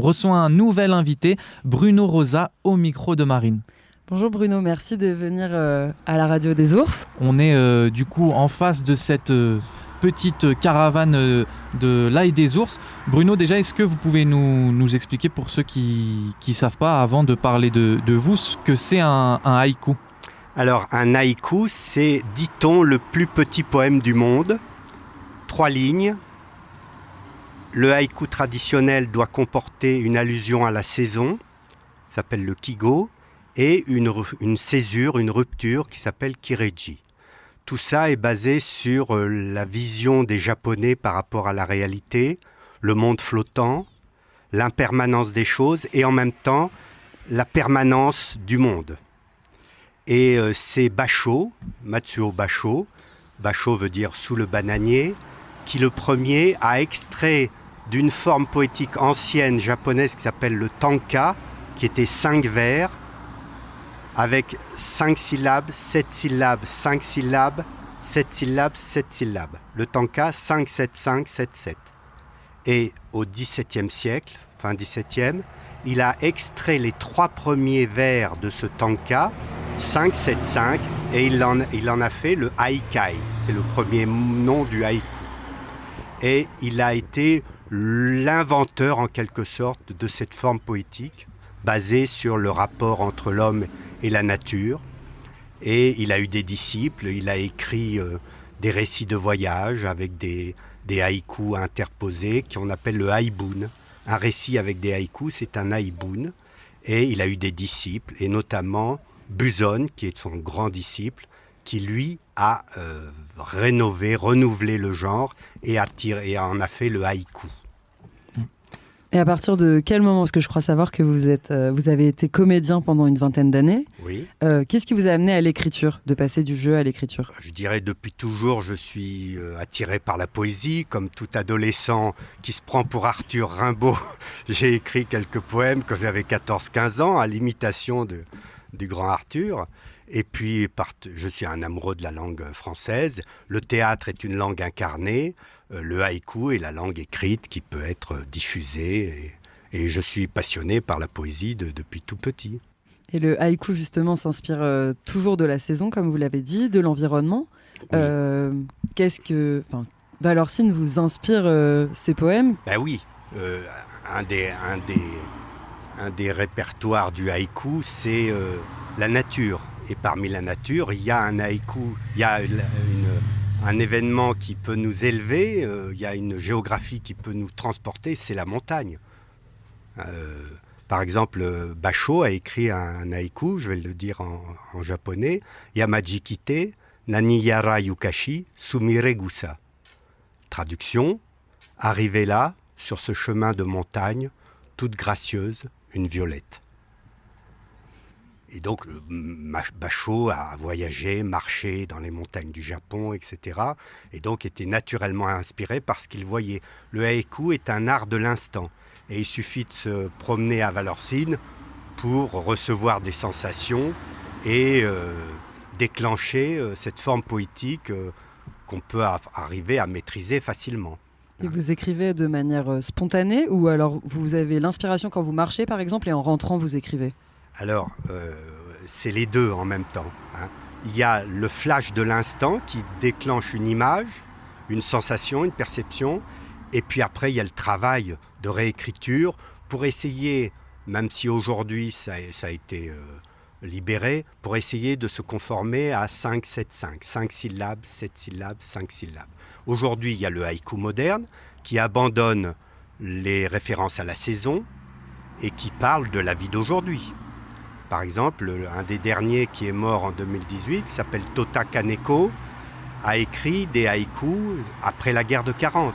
reçoit un nouvel invité, Bruno Rosa, au micro de Marine. Bonjour Bruno, merci de venir à la radio des ours. On est du coup en face de cette petite caravane de l'ail des ours. Bruno, déjà, est-ce que vous pouvez nous expliquer, pour ceux qui ne savent pas, avant de parler de vous, ce que c'est un haïku? Alors, un haïku, c'est, dit-on, le plus petit poème du monde. 3 lignes. Le haïku traditionnel doit comporter une allusion à la saison, qui s'appelle le kigo, et une césure, une rupture qui s'appelle kireji. Tout ça est basé sur la vision des Japonais par rapport à la réalité, le monde flottant, l'impermanence des choses et en même temps la permanence du monde. Et c'est Basho, Matsuo Basho, Basho veut dire sous le bananier, qui le premier a extrait d'une forme poétique ancienne japonaise qui s'appelle le tanka, qui était 5 vers, avec 5 syllabes, 7 syllabes, 5 syllabes, 7 syllabes, 7 syllabes. Le tanka, 5, 7, 5, 7, 7. Et au XVIIe siècle, fin XVIIe, il a extrait les 3 premiers vers de ce tanka, 5, 7, 5, et il en a fait le haïkai. C'est le premier nom du haïku. Et il a été l'inventeur, en quelque sorte, de cette forme poétique, basée sur le rapport entre l'homme et la nature. Et il a eu des disciples, il a écrit des récits de voyage avec des haïkus interposés qu'on appelle le haïbun. Un récit avec des haïkus, c'est un haïbun. Et il a eu des disciples, et notamment Buson, qui est son grand disciple, qui lui a renouvelé le genre et en a fait le haïku. Et à partir de quel moment, parce que je crois savoir que vous avez été comédien pendant une 20aine d'années, oui. Qu'est-ce qui vous a amené à l'écriture, de passer du jeu à l'écriture? Je dirais depuis toujours, je suis attiré par la poésie, comme tout adolescent qui se prend pour Arthur Rimbaud. J'ai écrit quelques poèmes quand j'avais 14-15 ans, à l'imitation du grand Arthur. Et puis, je suis un amoureux de la langue française. Le théâtre est une langue incarnée. Le haïku est la langue écrite qui peut être diffusée. Et je suis passionné par la poésie depuis tout petit. Et le haïku, justement, s'inspire toujours de la saison, comme vous l'avez dit, de l'environnement. Oui. Valorcine vous inspire ces poèmes? Ben oui. Un des répertoires du haïku, c'est la nature. Et parmi la nature, il y a un haïku, il y a un événement qui peut nous élever, il y a une géographie qui peut nous transporter, c'est la montagne. Par exemple, Basho a écrit un haïku, je vais le dire en japonais, Yamajikite, Naniyara Yukashi, Sumire Gusa. Traduction, arrivez là, sur ce chemin de montagne, toute gracieuse, une violette. Et donc, Basho a voyagé, marché dans les montagnes du Japon, etc. Et donc était naturellement inspiré par ce qu'il voyait. Le haïku est un art de l'instant. Et il suffit de se promener à Valorcine pour recevoir des sensations et déclencher cette forme poétique qu'on peut arriver à maîtriser facilement. Et vous écrivez de manière spontanée, ou alors vous avez l'inspiration quand vous marchez, par exemple, et en rentrant, vous écrivez? Alors, c'est les deux en même temps. Il y a le flash de l'instant qui déclenche une image, une sensation, une perception. Et puis après, il y a le travail de réécriture pour essayer, même si aujourd'hui ça a été libéré, pour essayer de se conformer à 5, 7, 5. 5 syllabes, 7 syllabes, 5 syllabes. Aujourd'hui, il y a le haïku moderne qui abandonne les références à la saison et qui parle de la vie d'aujourd'hui. Par exemple, un des derniers qui est mort en 2018, qui s'appelle Tota Kaneko, a écrit des haïkus après la guerre de 40.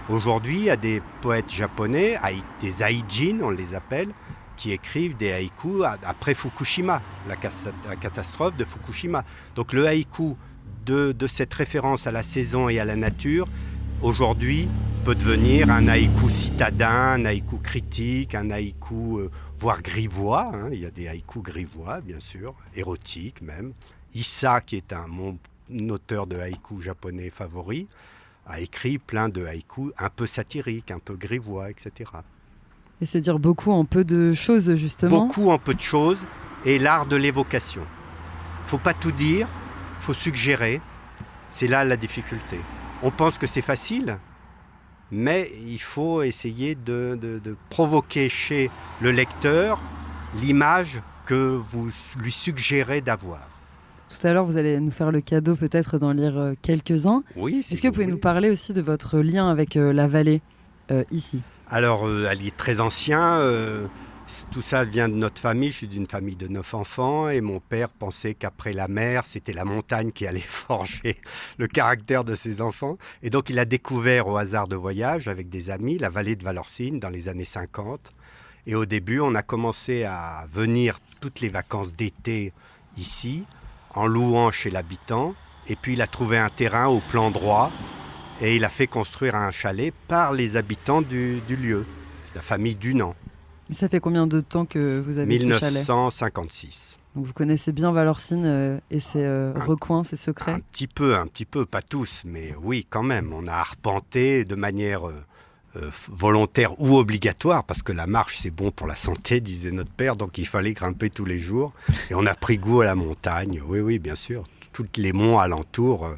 Aujourd'hui, il y a des poètes japonais, des haïjin, on les appelle, qui écrivent des haïkus après Fukushima, la catastrophe de Fukushima. Donc le haïku de cette référence à la saison et à la nature, aujourd'hui, peut devenir un haïku citadin, un haïku critique, un haïku voire grivois. Il y a des haïkus grivois, bien sûr, érotiques même. Issa, qui est mon auteur de haïku japonais favori, a écrit plein de haïkus un peu satiriques, un peu grivois, etc. Et c'est dire beaucoup en peu de choses, justement. Beaucoup en peu de choses, et l'art de l'évocation. Faut pas tout dire, faut suggérer. C'est là la difficulté. On pense que c'est facile, mais il faut essayer de provoquer chez le lecteur l'image que vous lui suggérez d'avoir. Tout à l'heure, vous allez nous faire le cadeau peut-être d'en lire quelques-uns. Oui, Est-ce que vous pouvez nous parler aussi de votre lien avec la vallée ici ? Alors, elle est très ancien. Tout ça vient de notre famille. Je suis d'une famille de 9 enfants et mon père pensait qu'après la mer, c'était la montagne qui allait forger le caractère de ses enfants. Et donc, il a découvert au hasard de voyage avec des amis la vallée de Valorcine dans les années 50. Et au début, on a commencé à venir toutes les vacances d'été ici, en louant chez l'habitant. Et puis, il a trouvé un terrain au plan droit et il a fait construire un chalet par les habitants du lieu, la famille Dunant. Ça fait combien de temps que vous avez ce chalet ? 1956. Donc vous connaissez bien Valorcine et ses recoins, ses secrets ? Un petit peu, pas tous, mais oui, quand même. On a arpenté de manière volontaire ou obligatoire, parce que la marche, c'est bon pour la santé, disait notre père, donc il fallait grimper tous les jours. Et on a pris goût à la montagne, oui, bien sûr. Tous les monts alentours,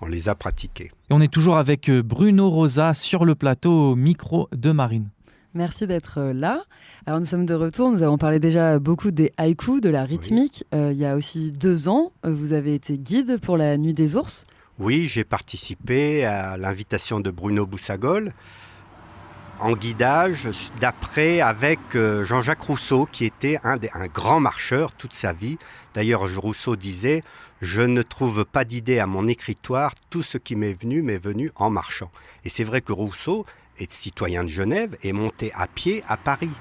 on les a pratiqués. Et on est toujours avec Bruno Rosa sur le plateau au micro de Marine. Merci d'être là. Alors nous sommes de retour, nous avons parlé déjà beaucoup des haïkus, de la rythmique. Oui. Il y a aussi 2 ans, vous avez été guide pour la Nuit des Ours. Oui, j'ai participé à l'invitation de Bruno Boussagol en guidage d'après avec Jean-Jacques Rousseau, qui était un grand marcheur toute sa vie. D'ailleurs, Rousseau disait « Je ne trouve pas d'idée à mon écritoire, tout ce qui m'est venu en marchant ». Et c'est vrai que Rousseau est citoyen de Genève et monté à pied à Paris,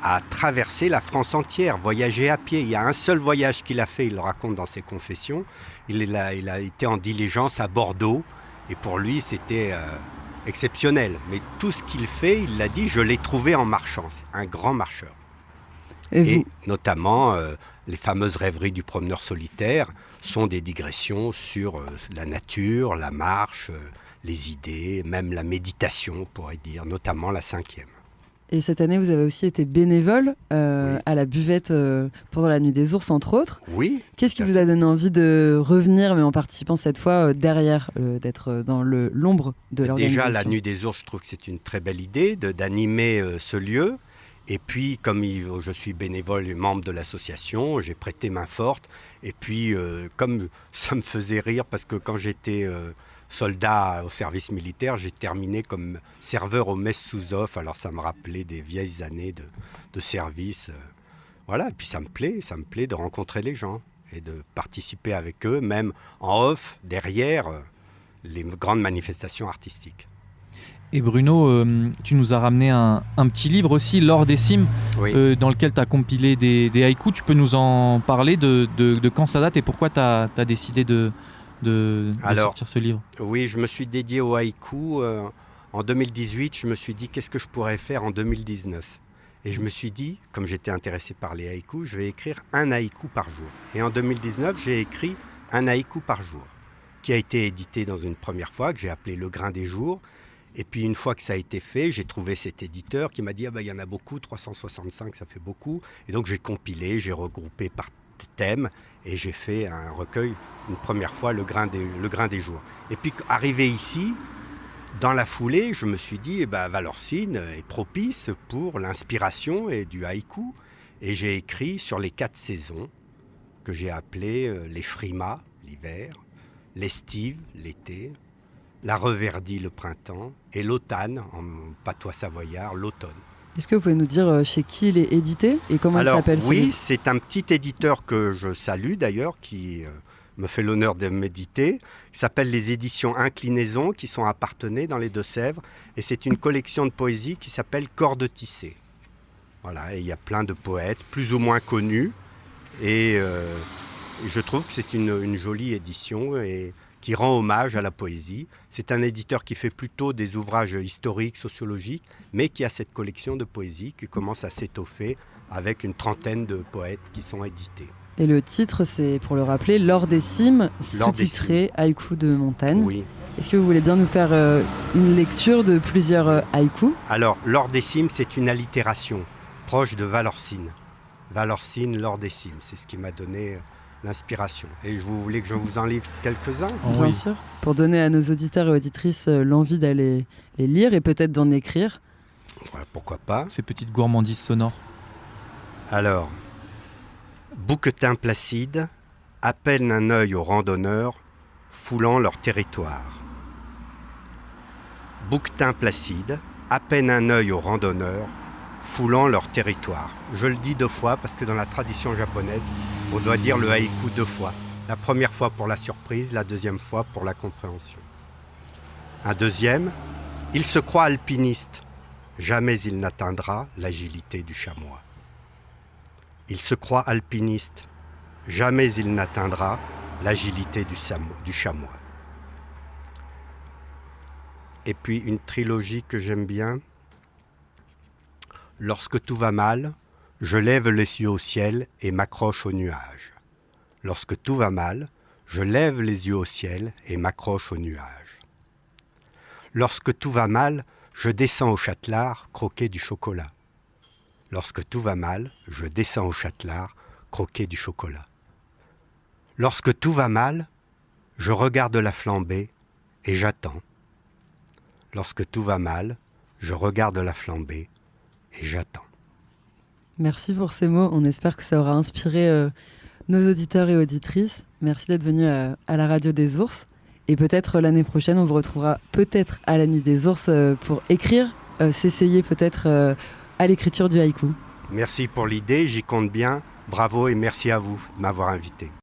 a traversé la France entière, voyagé à pied. Il y a un seul voyage qu'il a fait, il le raconte dans ses confessions. Il a été en diligence à Bordeaux et pour lui c'était exceptionnel. Mais tout ce qu'il fait, il l'a dit, je l'ai trouvé en marchant. C'est un grand marcheur. Et notamment les fameuses rêveries du promeneur solitaire sont des digressions sur la nature, la marche, les idées, même la méditation, on pourrait dire, notamment la 5e. Et cette année, vous avez aussi été bénévole oui. à la buvette pendant la Nuit des Ours, entre autres. Oui. Qu'est-ce qui vous a donné envie de revenir, mais en participant cette fois derrière, d'être dans l'ombre de l'organisation ? Déjà, la Nuit des Ours, je trouve que c'est une très belle idée d'animer ce lieu. Et puis, comme je suis bénévole et membre de l'association, j'ai prêté main forte. Et puis, comme ça me faisait rire, parce que quand j'étais soldat au service militaire, j'ai terminé comme serveur au Mess Sous-Off. Alors, ça me rappelait des vieilles années de service. Voilà, et puis ça me plaît de rencontrer les gens et de participer avec eux, même en off, derrière les grandes manifestations artistiques. Et Bruno, tu nous as ramené un petit livre aussi, L'Or des cimes, oui. Dans lequel tu as compilé des haïkus. Tu peux nous en parler de quand ça date et pourquoi tu as décidé de sortir ce livre ? Oui, je me suis dédié au haïku. En 2018, je me suis dit qu'est-ce que je pourrais faire en 2019 ? Et je me suis dit, comme j'étais intéressé par les haïkus, je vais écrire un haïku par jour. Et en 2019, j'ai écrit un haïku par jour, qui a été édité dans une première fois, que j'ai appelé Le Grain des Jours. Et puis une fois que ça a été fait, j'ai trouvé cet éditeur qui m'a dit il y en a beaucoup, 365, ça fait beaucoup. Et donc j'ai compilé, j'ai regroupé par thème et j'ai fait un recueil une première fois, Le Grain des Jours. Et puis arrivé ici, dans la foulée, je me suis dit Valorcine est propice pour l'inspiration et du haïku. Et j'ai écrit sur les 4 saisons que j'ai appelées les frimas, l'hiver, l'estive, l'été, la reverdie, le printemps, et l'automne, en patois savoyard, l'automne. Est-ce que vous pouvez nous dire chez qui il est édité et comment il s'appelle ce livre ? Oui, c'est un petit éditeur que je salue d'ailleurs, qui me fait l'honneur de m'éditer. Il s'appelle les éditions Inclinaison, qui sont à Parthenay, dans les Deux-Sèvres. Et c'est une collection de poésie qui s'appelle Cordes tissées. Voilà, et il y a plein de poètes, plus ou moins connus. Et je trouve que c'est une jolie édition et qui rend hommage à la poésie. C'est un éditeur qui fait plutôt des ouvrages historiques, sociologiques, mais qui a cette collection de poésie qui commence à s'étoffer avec une 30aine de poètes qui sont édités. Et le titre, c'est, pour le rappeler, L'Or des cimes, sous-titré Haïku de montagne. Oui. Est-ce que vous voulez bien nous faire une lecture de plusieurs haïkus? Alors, L'or des cimes, c'est une allitération proche de Valorcine. Valorcine, l'or des cimes, c'est ce qui m'a donné l'inspiration. Et vous voulez que je vous en livre quelques-uns? Bien Oui. sûr, pour donner à nos auditeurs et auditrices l'envie d'aller les lire et peut-être d'en écrire. Voilà, pourquoi pas. Ces petites gourmandises sonores. Alors, bouquetin placide, à peine un œil aux randonneurs, foulant leur territoire. Bouquetin placide, à peine un œil aux randonneurs, foulant leur territoire. Je le dis 2 fois parce que dans la tradition japonaise, on doit dire le haïku 2 fois. La première fois pour la surprise, la deuxième fois pour la compréhension. Un deuxième, il se croit alpiniste, jamais il n'atteindra l'agilité du chamois. Il se croit alpiniste, jamais il n'atteindra l'agilité du chamois. Et puis une trilogie que j'aime bien. Lorsque tout va mal, je lève les yeux au ciel et m'accroche aux nuages. Lorsque tout va mal, je lève les yeux au ciel et m'accroche aux nuages. Lorsque tout va mal, je descends au Châtelard croquer du chocolat. Lorsque tout va mal, je descends au Châtelard croquer du chocolat. Lorsque tout va mal, je regarde la flambée et j'attends. Lorsque tout va mal, je regarde la flambée et j'attends. Merci pour ces mots. On espère que ça aura inspiré nos auditeurs et auditrices. Merci d'être venu à la radio des ours. Et peut-être l'année prochaine, on vous retrouvera peut-être à la nuit des ours pour écrire, s'essayer peut-être à l'écriture du haïku. Merci pour l'idée, j'y compte bien. Bravo et merci à vous de m'avoir invité.